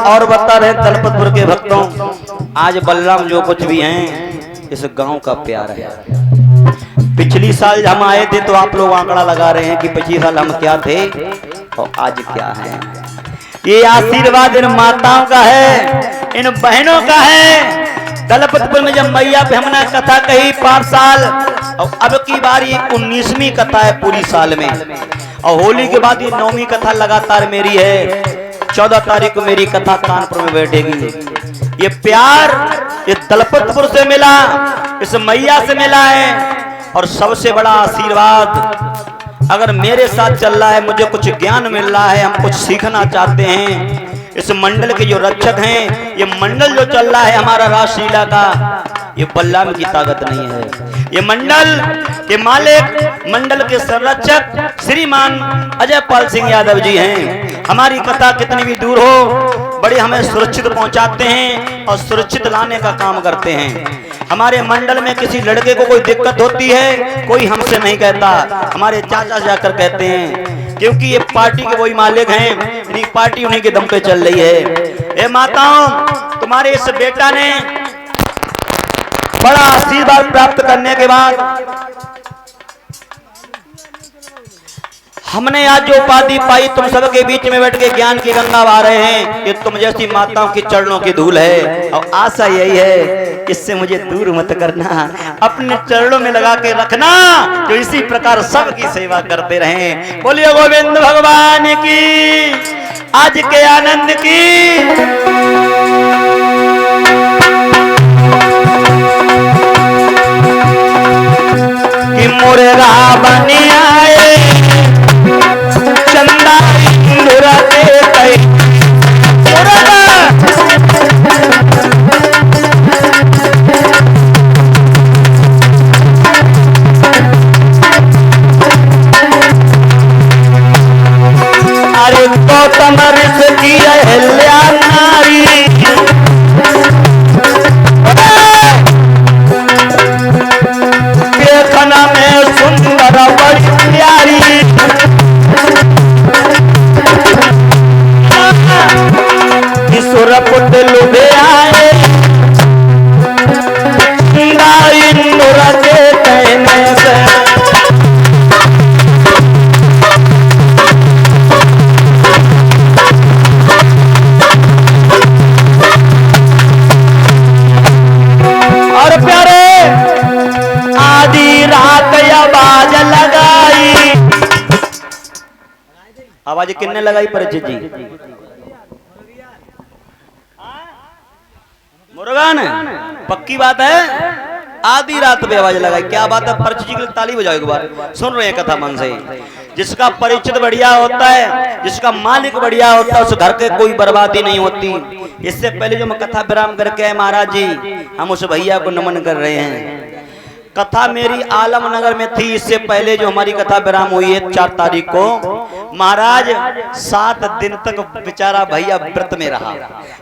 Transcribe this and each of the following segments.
और बता रहे दलपतपुर के भक्तों, आज बलराम जो कुछ भी हैं इस गांव का प्यार है। पिछली साल हम आए थे तो आप लोग आंकड़ा लगा रहे हैं कि पिछली साल हम क्या थे और आज क्या है। ये आशीर्वाद इन माताओं का है, इन बहनों का है। दलपतपुर में जब मैया पे हमने कथा कही 5 साल और अब की बार ये 19वीं कथा है पूरी साल में, और होली के बाद ये 9वीं कथा लगातार मेरी है। 14 तारीख को मेरी कथा कानपुर में बैठेगी। ये प्यार ये दलपतपुर से मिला, इस मैया से मिला है। और सबसे बड़ा आशीर्वाद अगर मेरे साथ चल रहा है, मुझे कुछ ज्ञान मिल रहा है, हम कुछ सीखना चाहते हैं, इस मंडल के जो रक्षक हैं, ये मंडल जो चल रहा है हमारा रासलीला का, ये बलराम की ताकत नहीं है। ये मंडल के मालिक, मंडल के संरक्षक श्रीमान अजय पाल सिंह यादव जी हैं। हमारी कथा कितनी भी दूर हो, बड़े हमें सुरक्षित पहुंचाते हैं और सुरक्षित लाने का काम करते हैं। हमारे मंडल में किसी लड़के को कोई दिक्कत होती है, कोई हमसे नहीं कहता, हमारे चाचा जाकर कहते हैं, क्योंकि ये पार्टी के वही मालिक हैं, पार्टी उन्हीं के दम पे चल रही है। ए माताओं, तुम्हारे इस बेटा ने बड़ा आशीर्वाद प्राप्त करने के बाद हमने आज जो उपाधि पाई, तुम सबके बीच में बैठ के ज्ञान की गंगा बहा रहे हैं, ये तुम जैसी माताओं की चरणों की धूल है। और आशा यही है, इससे मुझे दूर मत करना, अपने चरणों में लगा के रखना, जो इसी प्रकार सबकी सेवा करते रहें। बोलिए गोविंद भगवान की, आज के आनंद की। कि मोरे रावण आए चंदा इंदुरा दे गए, अरे गौतम ऋषि की अहल्या नारी, देखना में सुंदर बड़ी प्यारी, सुरपुट लुभे आए इंदुर के कहने से। और प्यारे आधी रात आवाज लगाई, आवाज किन्ने लगाई परिचित जी? मुर्गा ने, पक्की बात है, आधी रात पे आवाज लगाई। क्या बात है, परिचित के लिए ताली बजाओ एक बार। सुन रहे हैं कथा मन से। जिसका परिचित बढ़िया होता है, जिसका मालिक बढ़िया होता है, उस घर के कोई बर्बादी नहीं होती। इससे पहले जो मैं कथा विराम करके आए महाराज जी, हम उस भैया को नमन कर रहे हैं। कथा मेरी आलमनगर में थी, इससे पहले जो हमारी कथा विराम हुई है 4 तारीख को, महाराज 7 दिन तक बेचारा भैया व्रत में रहा।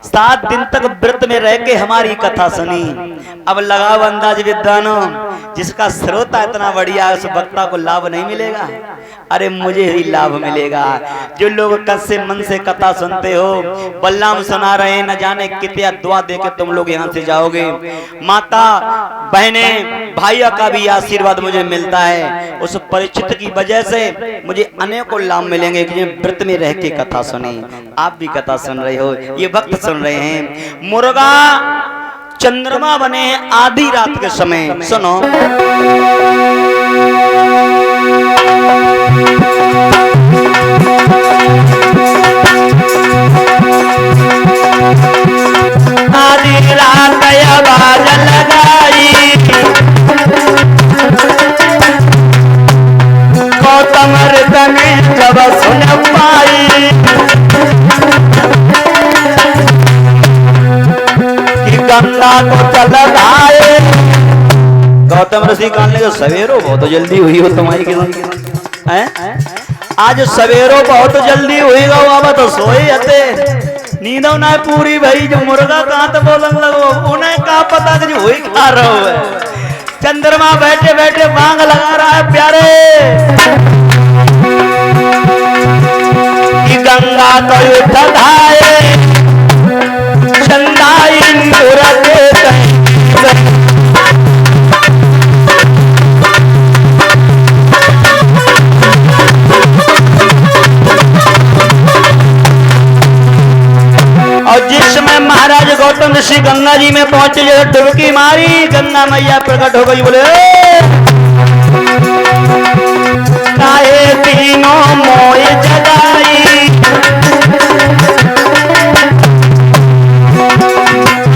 7 दिन तक व्रत में रह के हमारी कथा सुनी। अब लगाओ अंदाज विद्वानों, जिसका श्रोता इतना बढ़िया है, उस वक्ता को लाभ नहीं मिलेगा? अरे मुझे ही लाभ मिलेगा। जो लोग कच्चे मन से कथा सुनते हो, बलराम सुना रहे हैं, न जाने कितना दुआ देके तुम लोग यहाँ से जाओगे। माता बहने भाइयों का भी आशीर्वाद मुझे मिलता है। उस परिचित की वजह से मुझे अनेकों लाभ मिलेंगे कि व्रत में रह के कथा सुने। आप भी कथा सुन रहे हो, ये वक्त सुन रहे हैं। मुर्गा चंद्रमा बने हैं आधी रात के समय। सुनो, आधी रात आवाज लगाई, गौतम ऋषि जब सुन पाई, कि गंगा को चल आए। गौतम ऋषि कहने के सवेरो बहुत जल्दी हुई हो तुम्हारी हैं? आज सवेरो बहुत जल्दी हुई गो, अब तो सोए हते, नींदो ना पूरी भाई। जो मुर्गा कहाँ तो बोलन लगो, उन्हें कहा पता कि वही खा रहा है। चंद्रमा बैठे बैठे मांग लगा रहा है प्यारे, कि गंगा तो उठ धाये महाराज गौतम ऋषि गंगा जी में पहुंचे, जो डुबकी मारी, गंगा मैया प्रकट हो गई। बोले काहे तीनों मोय जगाई,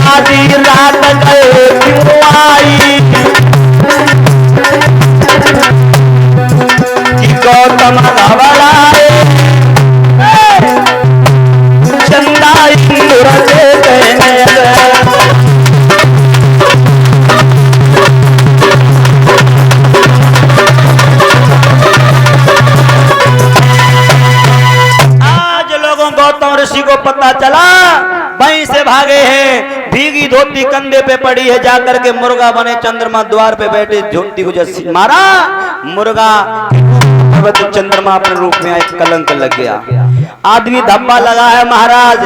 आधी रात गए क्यों आई, कि गौतम घबराए चंदा इंद्र से कहने लगे। आज लोगों गौतम ऋषि को पता चला, वहीं से भागे हैं, भीगी धोती कंधे पे पड़ी है, जाकर के मुर्गा बने चंद्रमा द्वार पे बैठे, धोती को जैसे मारा, मुर्गा चंद्रमा अपने रूप में एक कलंक लग गया। आदमी धब्बा लगा है महाराज।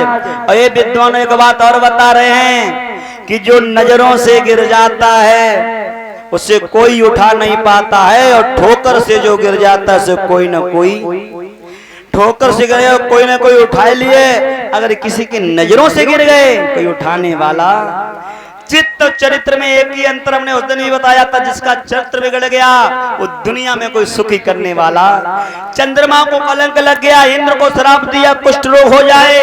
और ये विद्वान एक बात और बता रहे हैं कि जो नजरों से गिर जाता है उसे कोई उठा नहीं पाता है, और ठोकर से जो गिर जाता है उसे कोई ना कोई, ठोकर से गिरे कोई ना कोई उठा लिए, अगर किसी की नजरों से गिर गए कोई उठाने वाला। चित्त चरित्र में एक ही अंतर हमने उस दिन भी बताया था, जिसका चरित्र बिगड़ गया वो दुनिया में कोई सुखी करने वाला। चंद्रमा को कलंक लग गया, इंद्र को श्राप दिया कुष्ठ रोग हो जाए,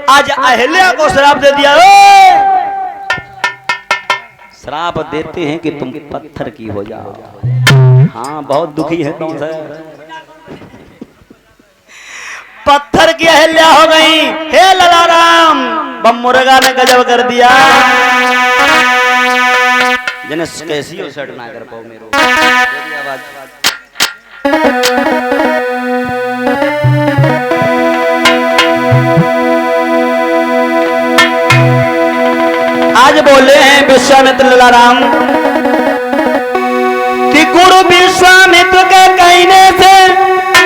आज अहिल्या को श्राप दे दिया। श्राप देते हैं कि तुम पत्थर की हो जाओ। हाँ बहुत दुखी है तुम से, पत्थर की अहिल्या हो गई। हे ललाराम, बम मुर्गा ने गजब कर दिया। जने कैसी हो सट ना कर पाओ मेरो आवाज। आज बोले हैं विश्वामित्र ललाराम कि गुरु विश्वामित्र के कहने से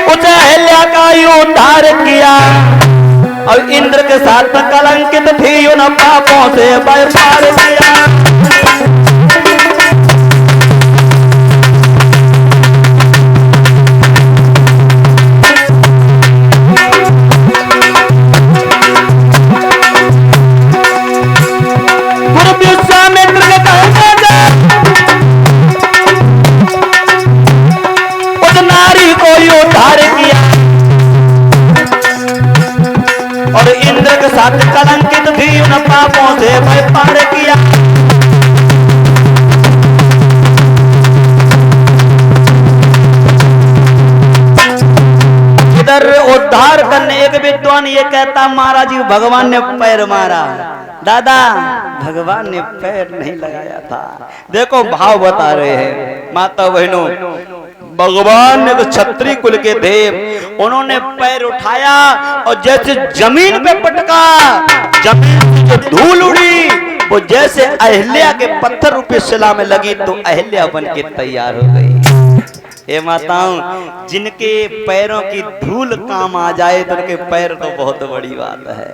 उस अहिल्या का उद्धार किया, और इंद्र के साथ कलंकित थी उन पापों से व्यापार किया। गुरु विश्वामित्र के कहने से उस नारी को उद्धार किया, और इंद्र के साथ कलंकित थी उन पापों से व्यापार किया। इधर उद्धार करने एक विद्वान ये कहता, महाराज जी भगवान ने पैर मारा। दादा भगवान ने पैर नहीं लगाया था। देखो भाव बता रहे हैं माता बहनों, भगवान ने तो क्षत्रिय कुल के थे, उन्होंने पैर उठाया और जैसे जमीन पे पटका, जमीन से जो धूल उड़ी वो जैसे अहिल्या के पत्थर रूपी शिला में लगी, तो अहिल्या बन के तैयार हो गई। ये माताओं, जिनके पैरों की धूल काम आ जाए तो उनके पैर तो बहुत बड़ी बात है।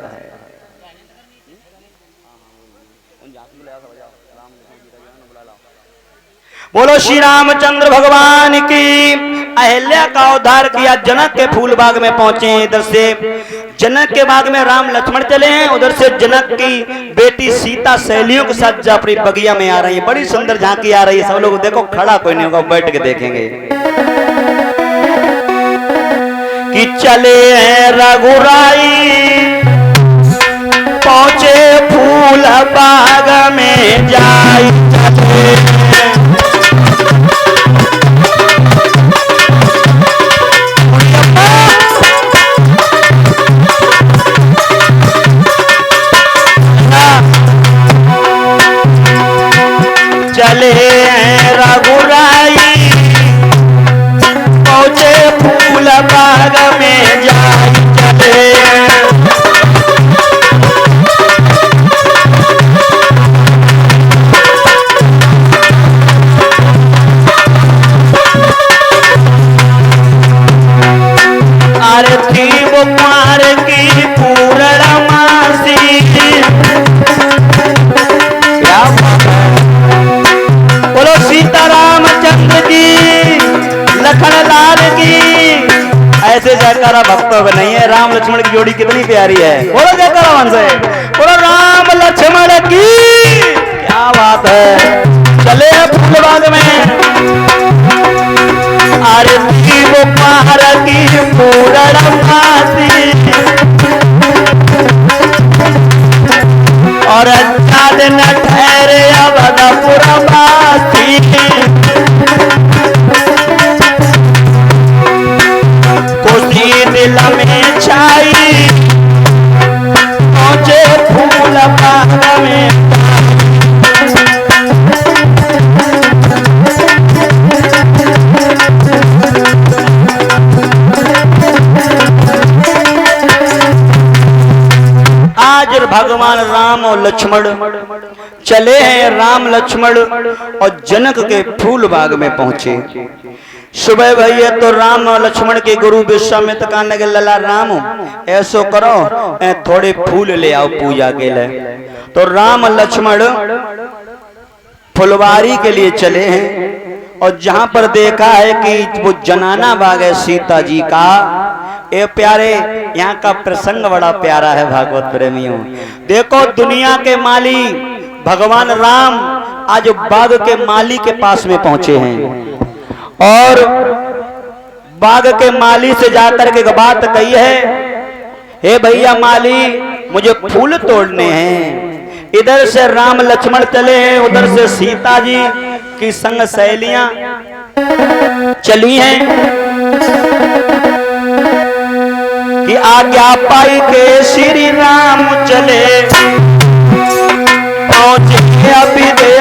बोलो श्री रामचंद्र भगवान की। अहिल्या का उद्धार किया, जनक के फूल बाग में पहुंचे। इधर से जनक के बाग में राम लक्ष्मण चले हैं, उधर से जनक की बेटी सीता सहेलियों के साथ अपनी बगिया में आ रही है। बड़ी सुंदर झांकी आ रही है। सब लोग देखो, खड़ा कोई नहीं होगा, बैठ के देखेंगे कि चले हैं रघुराई, पहुंचे फूल बाग में जाई, चले हैं रघुराई, पहुंचे फूल बाग में जाई चले। आरती बुखार की पूर्णमासी, बोलो सीताराम चंद्र की, लखन लाल की। ऐसे जयकारा भक्तों में नहीं है। राम लक्ष्मण की जोड़ी कितनी प्यारी है। बोलो जयकारा वंश है। बोलो राम लक्ष्मण बात है। चले फूलबाग में आरती वो पार की पूरण मासी और अच्छा दिन ठहरे अवधपुर वासी। खुशी दिल में छाई पहुंचे फूल बाग में। आज भगवान राम और लक्ष्मण चले हैं, राम लक्ष्मण और जनक के फूल बाग में पहुंचे। सुबह भैया तो राम और लक्ष्मण के गुरु विश्वामित्र कहने के लला राम ऐसो करो थोड़े फूल ले आओ पूजा के लिए। तो राम लक्ष्मण फुलवारी के लिए चले हैं और जहां पर देखा है कि वो जनाना बाग है सीता जी का। ए प्यारे यहाँ का प्रसंग बड़ा प्यारा है भागवत प्रेमियों। देखो दुनिया के माली भगवान राम आज बाग के माली के पास में पहुंचे हैं और बाग के माली से जाकर के बात कही है, हे भैया माली मुझे फूल तोड़ने हैं। इधर से राम लक्ष्मण चले हैं, उधर से सीता जी की संग सहेलियां चली हैं कि आज्ञा पाई के श्री राम चले पहुंचे अभी दे